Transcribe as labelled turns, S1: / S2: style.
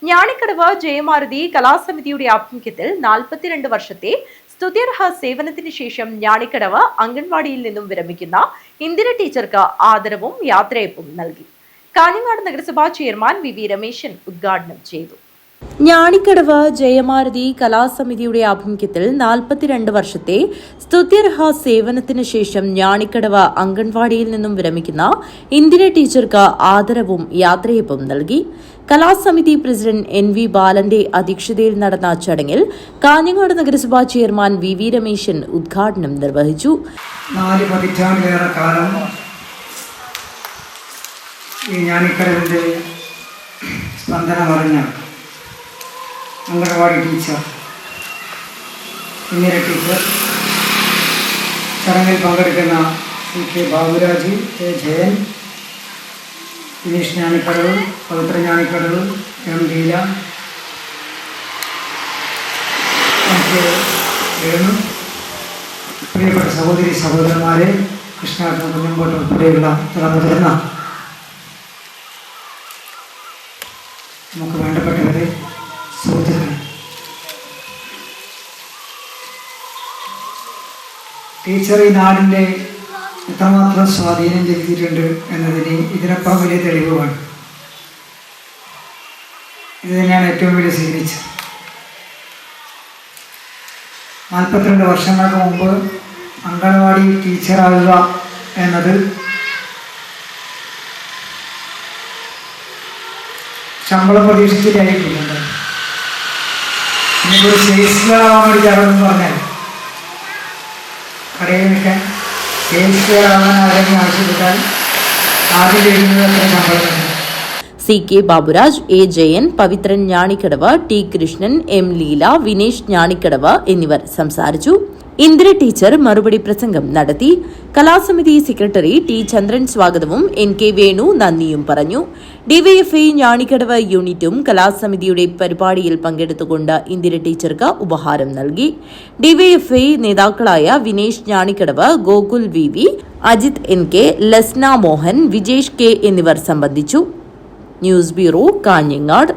S1: ഞാണിക്കടവ് ജയമാരുതി കലാസമിതിയുടെ ആഭിമുഖ്യത്തിൽ 42 വർഷത്തെ സ്തുത്യർഹ സേവനത്തിന് ശേഷം ഞാണിക്കടവ് അംഗൻവാടിയിൽ നിന്നും വിരമിക്കുന്ന ഇന്ദിര ടീച്ചർക്ക് ആദരവും യാത്രയപ്പും നൽകി. കാഞ്ഞങ്ങാട് നഗരസഭാ ചെയർമാൻ വി രമേശൻ ഉദ്ഘാടനം ചെയ്തു. ഞാണിക്കടവ് ജയമാരുതി കലാസമിതിയുടെ ആഭിമുഖ്യത്തിൽ 42 വർഷത്തെ സ്തുത്യർഹ സേവനത്തിന് ശേഷം ഞാണിക്കടവ് അംഗൻവാടിയിൽ നിന്നും വിരമിക്കുന്ന ഇന്ദിര ടീച്ചർക്ക് ആദരവും യാത്രയപ്പും നൽകി. കലാസമിതി പ്രസിഡന്റ് NV ബാലന്റെ അധ്യക്ഷതയിൽ നടന്ന ചടങ്ങിൽ കാഞ്ഞങ്ങാട് നഗരസഭാ ചെയർമാൻ വി രമേശൻ ഉദ്ഘാടനം നിർവഹിച്ചു.
S2: 4 പതിറ്റാണ്ടിലേറെ കാലം ഈ ഞാണിക്കടവിന്റെ സ്പന്ദനമറിഞ്ഞ അംഗൻവാടി ടീച്ചർ ഇന്ദിര ടീച്ചർ, ചടങ്ങിൽ പങ്കെടുക്കുന്ന CK ബാബുരാജ്, K ജയൻ, വിനീഷ് ഞാണിക്കടവ്, പവിത്ര ഞാണിക്കടവ്, M ലീല, വേണു, പ്രിയപ്പെട്ട സഹോദരി സഹോദരന്മാരെ, കൃഷ്ണാട്ടൻ കുഞ്ഞമ്പോട്ട് ഉൾപ്പെടെയുള്ള മുതിർന്ന നമുക്ക് വേണ്ടപ്പെട്ടവരെ, സുഹൃത്തുക്കളെ, ടീച്ചർ ഈ നാടിൻ്റെ എത്രമാത്രം സ്വാധീനം ചെലുത്തിയിട്ടുണ്ട് എന്നതിന് ഇതിനപ്പുറം വലിയ തെളിവുമാണ്. ഇത് തന്നെയാണ് ഏറ്റവും വലിയ സ്വീകരിച്ചത്. 42 വർഷങ്ങൾക്ക് മുമ്പ് അംഗൻവാടി ടീച്ചറാകുക എന്നത് ശമ്പളം പ്രതീക്ഷിച്ചിട്ടായിരിക്കില്ല. എനിക്കൊരു സെയിൽസുകാരാവാൻ വേണ്ടി ചേർന്ന് പറഞ്ഞാൽ കടയിൽ നിൽക്കാൻ സെയിൽസുകാരാവാൻ ആരെങ്കിലും ആവശ്യപ്പെട്ടാൽ ആദ്യം എഴുതുന്നത് അത്ര ശമ്പളം.
S1: CK Baburaj, A Jayan, Pavithran Njanikkadavu, T Krishnan, M Leela, Vinesh Njanikkadavu എന്നിവർ സംസാരിച്ചു. ഇന്ദിര ടീച്ചർ മറുപടി പ്രസംഗം നടത്തി. കലാസമിതി സെക്രട്ടറി T ചന്ദ്രൻ സ്വാഗതവും NK വേണു നന്ദിയും പറഞ്ഞു. DYFI ഞാണിക്കടവ് യൂണിറ്റും കലാസമിതിയുടെ പരിപാടിയിൽ പങ്കെടുത്തുകൊണ്ട് ഇന്ദിര ടീച്ചർക്ക് ഉപഹാരം നൽകി. DYFI നേതാക്കളായ Vinesh Njanikkadavu, Gokul VV, Ajith NK, Lasna Mohan, Vijesh K എന്നിവർ സംബന്ധിച്ചു. News bureau, Kanhangad.